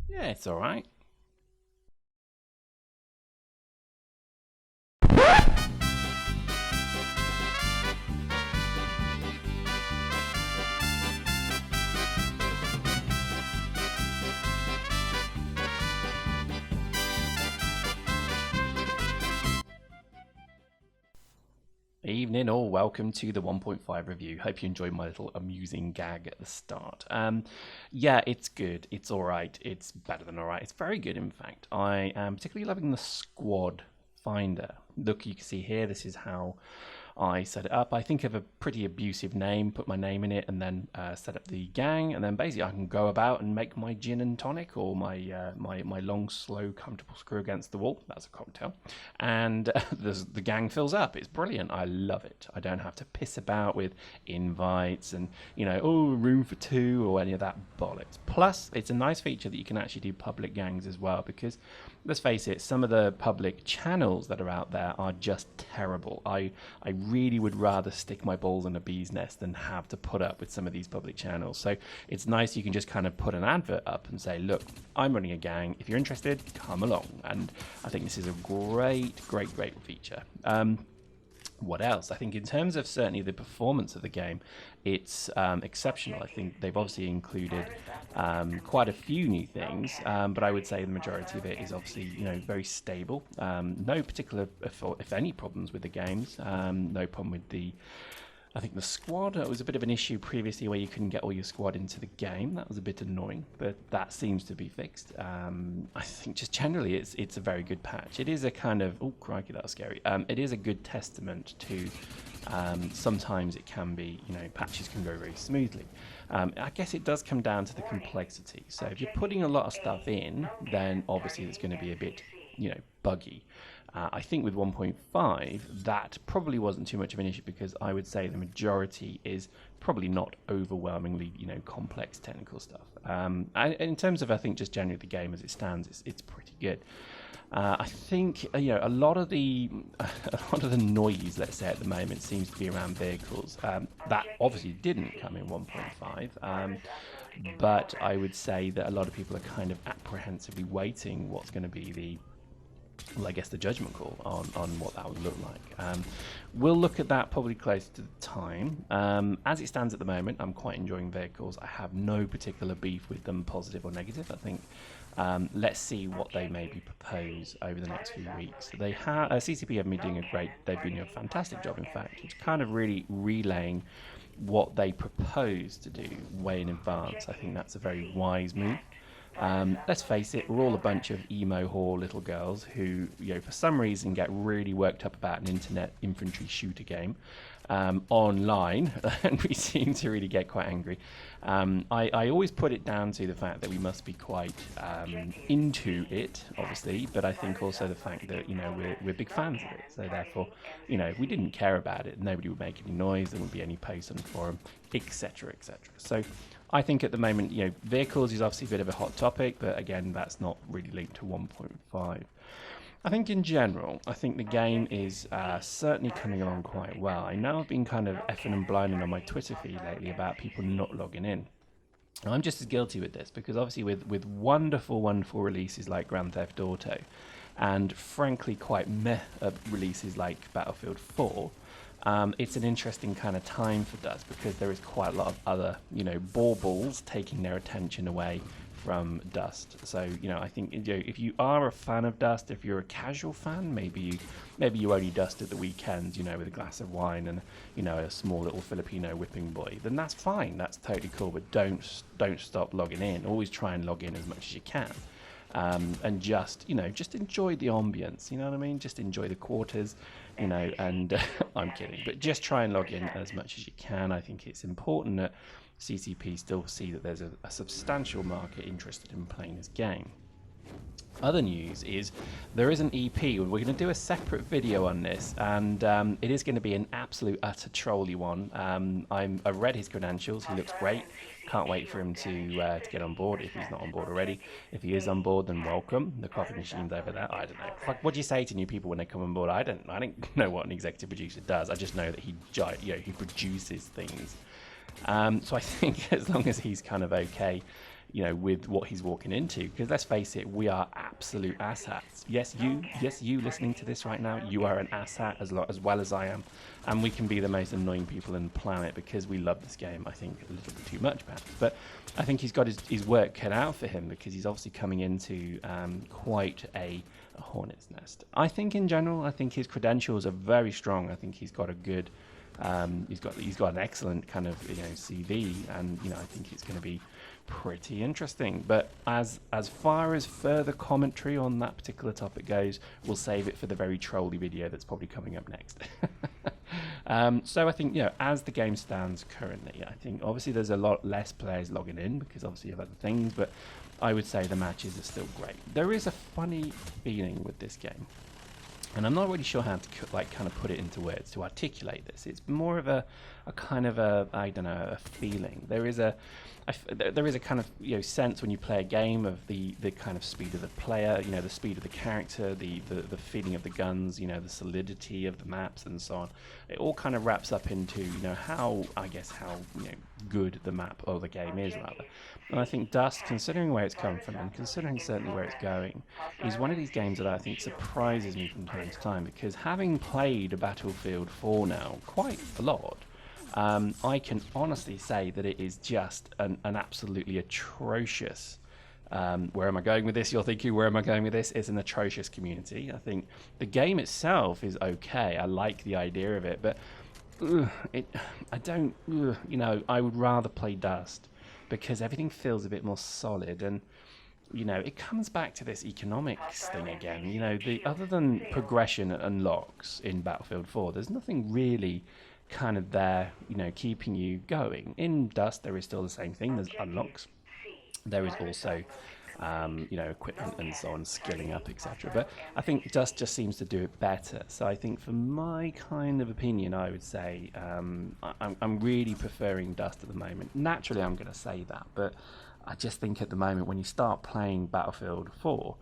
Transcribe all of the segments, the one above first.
Yeah, it's all right. Evening all, welcome to the 1.5 review. Hope you enjoyed my little amusing gag at the start. Yeah, it's good. It's all right. It's better than all right. It's very good, in fact. I am particularly loving the squad finder. Look, you can see here, this is how I set it up. I think of a pretty abusive name, put my name in it, and then set up the gang, and then basically I can go about and make my gin and tonic, or my long, slow, comfortable screw against the wall. That's a cocktail, and the gang fills up. It's brilliant. I love it. I don't have to piss about with invites and oh, room for two or any of that bollocks. Plus, it's a nice feature that you can actually do public gangs as well, because let's face it, some of the public channels that are out there are just terrible. I really would rather stick my balls in a bee's nest than have to put up with some of these public channels. So it's nice you can just kind of put an advert up and say, look, I'm running a gang. If you're interested, come along. And I think this is a great feature. What else? I think in terms of certainly the performance of the game, it's exceptional. I think they've obviously included quite a few new things, but I would say the majority of it is obviously very stable. No particular, if any, problems with the games. No problem with I think the squad was a bit of an issue previously where you couldn't get all your squad into the game. That was a bit annoying, but that seems to be fixed. I think just generally it's a very good patch. It is a kind of, oh crikey, that was scary. It is a good testament to sometimes it can be, patches can go very smoothly. I guess it does come down to the complexity. So if you're putting a lot of stuff in, then obviously it's going to be a bit, buggy. I think with 1.5, that probably wasn't too much of an issue because I would say the majority is probably not overwhelmingly, complex technical stuff. In terms of, I think, just generally the game as it stands, it's pretty good. I think a lot of the noise, let's say at the moment, seems to be around vehicles. That obviously didn't come in 1.5. But I would say that a lot of people are kind of apprehensively waiting what's going to be I guess the judgment call on what that would look like. We'll look at that probably closer to the time. As it stands at the moment, I'm quite enjoying vehicles. I have no particular beef with them, positive or negative. I think let's see what they maybe propose over the next few weeks. They have CCP have been doing they've been doing a fantastic job, in fact. It's kind of really relaying what they propose to do way in advance. I think that's a very wise move. Let's face it, we're all a bunch of emo whore little girls who, for some reason get really worked up about an internet infantry shooter game online, and we seem to really get quite angry. I always put it down to the fact that we must be quite into it, obviously, but I think also the fact that, we're big fans of it. So therefore, if we didn't care about it, nobody would make any noise, there wouldn't be any posts on the forum, etc., etc. So I think at the moment, vehicles is obviously a bit of a hot topic, but again, that's not really linked to 1.5. I think in general, I think the game is certainly coming along quite well. I know I've been kind of effing and blinding on my Twitter feed lately about people not logging in. And I'm just as guilty with this because obviously with wonderful releases like Grand Theft Auto and frankly quite meh releases like Battlefield 4, it's an interesting kind of time for Dust because there is quite a lot of other, baubles taking their attention away from Dust. So, I think if you are a fan of Dust, if you're a casual fan, maybe you only Dust at the weekends, with a glass of wine and a small little Filipino whipping boy, then that's fine. That's totally cool. But don't stop logging in. Always try and log in as much as you can. And just enjoy the ambience, you know what I mean? Just enjoy the quarters, and I'm kidding, but just try and log in as much as you can. I think it's important that CCP still see that there's a substantial market interested in playing this game. Other news is there is an EP. We're going to do a separate video on this, and it is going to be an absolute utter trolly one. I've read his credentials. He looks great. Can't wait for him to get on board if he's not on board already. If he is on board, then welcome. The coffee machine's over there. I don't know. What do you say to new people when they come on board? I don't know what an executive producer does. I just know that he produces things. So I think as long as he's kind of okay, you know, with what he's walking into, because let's face it, we are absolute asshats. Yes, you listening to this right now, you are an asshat as well as I am, and we can be the most annoying people on the planet because we love this game. I think a little bit too much, perhaps, but I think he's got his work cut out for him because he's obviously coming into quite a hornet's nest. I think in general, I think his credentials are very strong. I think he's got a good. He's got an excellent kind of CV, and I think it's going to be pretty interesting. But as far as further commentary on that particular topic goes, we'll save it for the very trolly video that's probably coming up next. So I think as the game stands currently, I think obviously there's a lot less players logging in because obviously of other things, but I would say the matches are still great. There is a funny feeling with this game. And I'm not really sure how to kind of put it into words to articulate this. It's more of a kind of I don't know, a feeling. There is a kind of sense when you play a game of the kind of speed of the player, the speed of the character, the feeling of the guns, the solidity of the maps and so on. It all kind of wraps up into how good the map or the game is rather. And I think Dust, considering where it's come from and considering certainly where it's going, is one of these games that I think surprises me from time to time, because having played Battlefield 4 now quite a lot, I can honestly say that it is just an absolutely atrocious. Where am I going with this? You're thinking, where am I going with this? It's an atrocious community. I think the game itself is okay. I like the idea of it, but I would rather play Dust because everything feels a bit more solid, and it comes back to this economics thing again. Other than progression and unlocks in Battlefield 4, there's nothing really kind of there, keeping you going. In Dust, there is still the same thing. There's unlocks. There is also, equipment and so on, skilling up, etc. But I think Dust just seems to do it better. So I think, for my kind of opinion, I would say I'm really preferring Dust at the moment. Naturally, I'm going to say that, but I just think at the moment when you start playing Battlefield 4,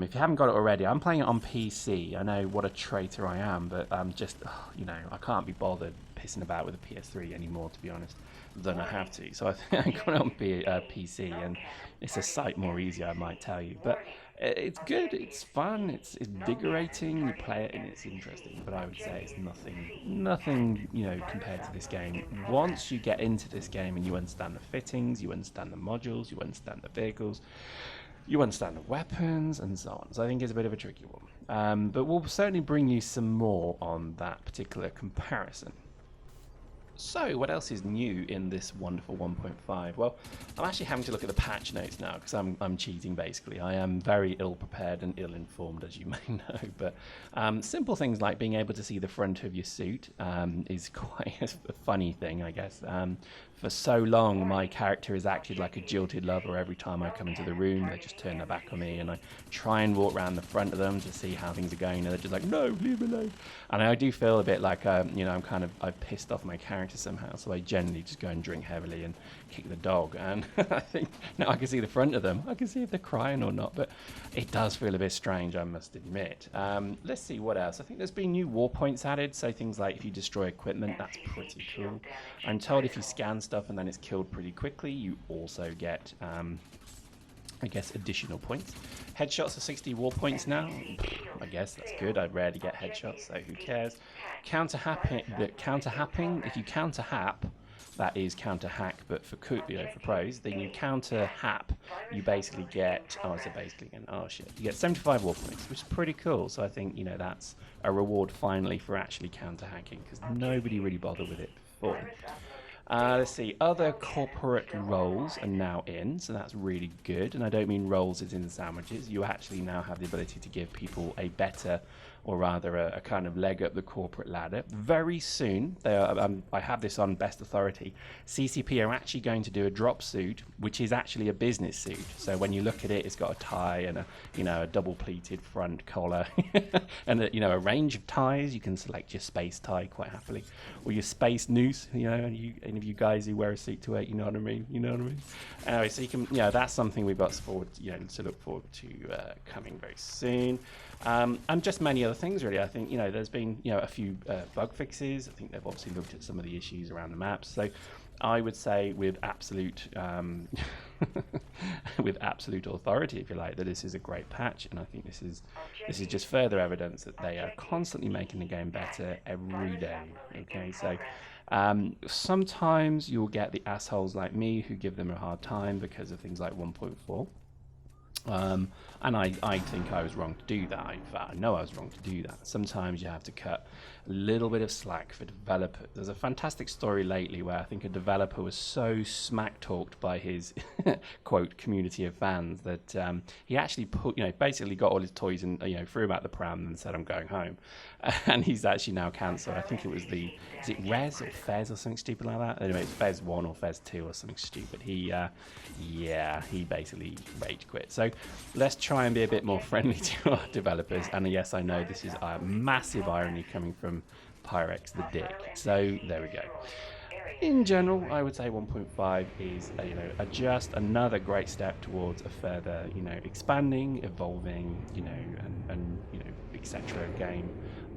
if you haven't got it already, I'm playing it on PC. I know what a traitor I am, but I'm just, I can't be bothered pissing about with a PS3 anymore, to be honest. Then I have to. So I think I got it on PC, and it's a sight more easier, I might tell you. But it's good, it's fun, it's invigorating. You play it and it's interesting. But I would say it's nothing, compared to this game. Once you get into this game and you understand the fittings, you understand the modules, you understand the vehicles, you understand the weapons and so on. So I think it's a bit of a tricky one. But we'll certainly bring you some more on that particular comparison. So, what else is new in this wonderful 1.5? Well, I'm actually having to look at the patch notes now because I'm cheating, basically. I am very ill-prepared and ill-informed, as you may know. But simple things like being able to see the front of your suit is quite a funny thing, I guess. For so long, my character has acted like a jilted lover. Every time I come into the room, they just turn their back on me, and I try and walk around the front of them to see how things are going, and they're just like, no, leave me alone. And I do feel a bit like, I've pissed off my character somehow, so I generally just go and drink heavily and kick the dog. And I think now I can see the front of them. I can see if they're crying or not, but it does feel a bit strange, I must admit. Let's see what else. I think there's been new war points added, so things like if you destroy equipment, that's pretty cool. I'm told if you scan stuff and then it's killed pretty quickly, you also get I guess additional points. Headshots are 60 war points now. I guess that's good. I rarely get headshots, so who cares? Counter-happing, if you counter-hap, that is counter-hack, but for pros, then you counter-hap, you basically get, you get 75 war points, which is pretty cool. So I think, that's a reward finally for actually counter-hacking, because nobody really bothered with it before. Let's see, other corporate roles are now in, so that's really good. And I don't mean roles as in sandwiches. You actually now have the ability to give people a better, or rather a kind of leg up the corporate ladder. Very soon, I have this on best authority, CCP are actually going to do a drop suit, which is actually a business suit. So when you look at it, it's got a tie and a double pleated front collar and a range of ties. You can select your space tie quite happily, or your space noose, and any of you guys who wear a suit to it, you know what I mean? Anyway, so you can, that's something we've got to look forward to coming very soon. And just many other things, really. I think, there's been, a few bug fixes. I think they've obviously looked at some of the issues around the maps. So I would say with absolute with absolute authority, if you like, that this is a great patch, and I think this is just further evidence that they are constantly making the game better every day. Okay, so sometimes you'll get the assholes like me who give them a hard time because of things like 1.4. And I think I was wrong to do that. In fact, I know I was wrong to do that. Sometimes you have to cut a little bit of slack for developers. There's a fantastic story lately where I think a developer was so smack talked by his quote community of fans that he actually put, basically got all his toys and threw them out the pram and said, "I'm going home." And he's actually now cancelled. I think it was is it Res or Fez or something stupid like that? Anyway, it's Fez 1 or Fez 2 or something stupid. He basically rage quit. So let's try and be a bit more friendly to our developers. And yes, I know this is a massive irony coming from Pyrex the Dick. So there we go. In general, I would say 1.5 is just another great step towards a further expanding, evolving, and etc. game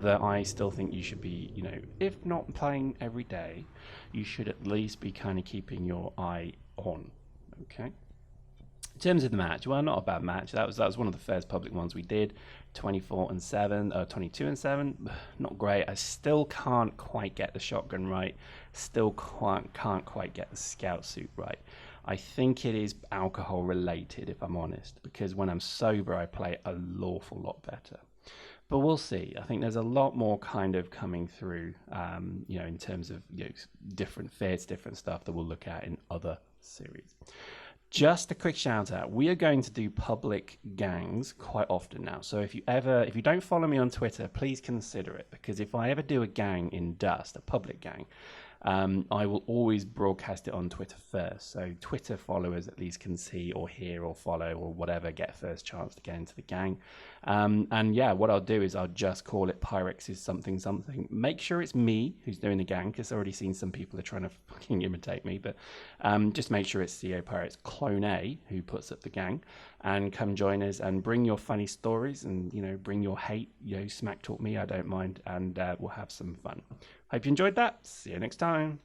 that I still think you should be, if not playing every day, you should at least be kind of keeping your eye on. Okay. In terms of the match, well, not a bad match. That was one of the first public ones we did. 22 and 7. Not great. I still can't quite get the shotgun right. Still can't quite get the scout suit right. I think it is alcohol related, if I'm honest, because when I'm sober, I play a lawful lot better. But we'll see. I think there's a lot more kind of coming through, in terms of different fits, different stuff that we'll look at in other series. Just a quick shout out. We are going to do public gangs quite often now. So if you don't follow me on Twitter, please consider it, because if I ever do a gang in Dust, a public gang, I will always broadcast it on Twitter first. So Twitter followers at least can see or hear or follow or whatever, get first chance to get into the gang. And yeah, what I'll do is I'll just call it Pyrex's something something. Make sure it's me who's doing the gang, because I've already seen some people are trying to fucking imitate me. But just make sure it's CEO Pyrex Clone A who puts up the gang, and come join us and bring your funny stories and bring your hate. Smack talk me, I don't mind, and we'll have some fun. Hope you enjoyed that. See you next time.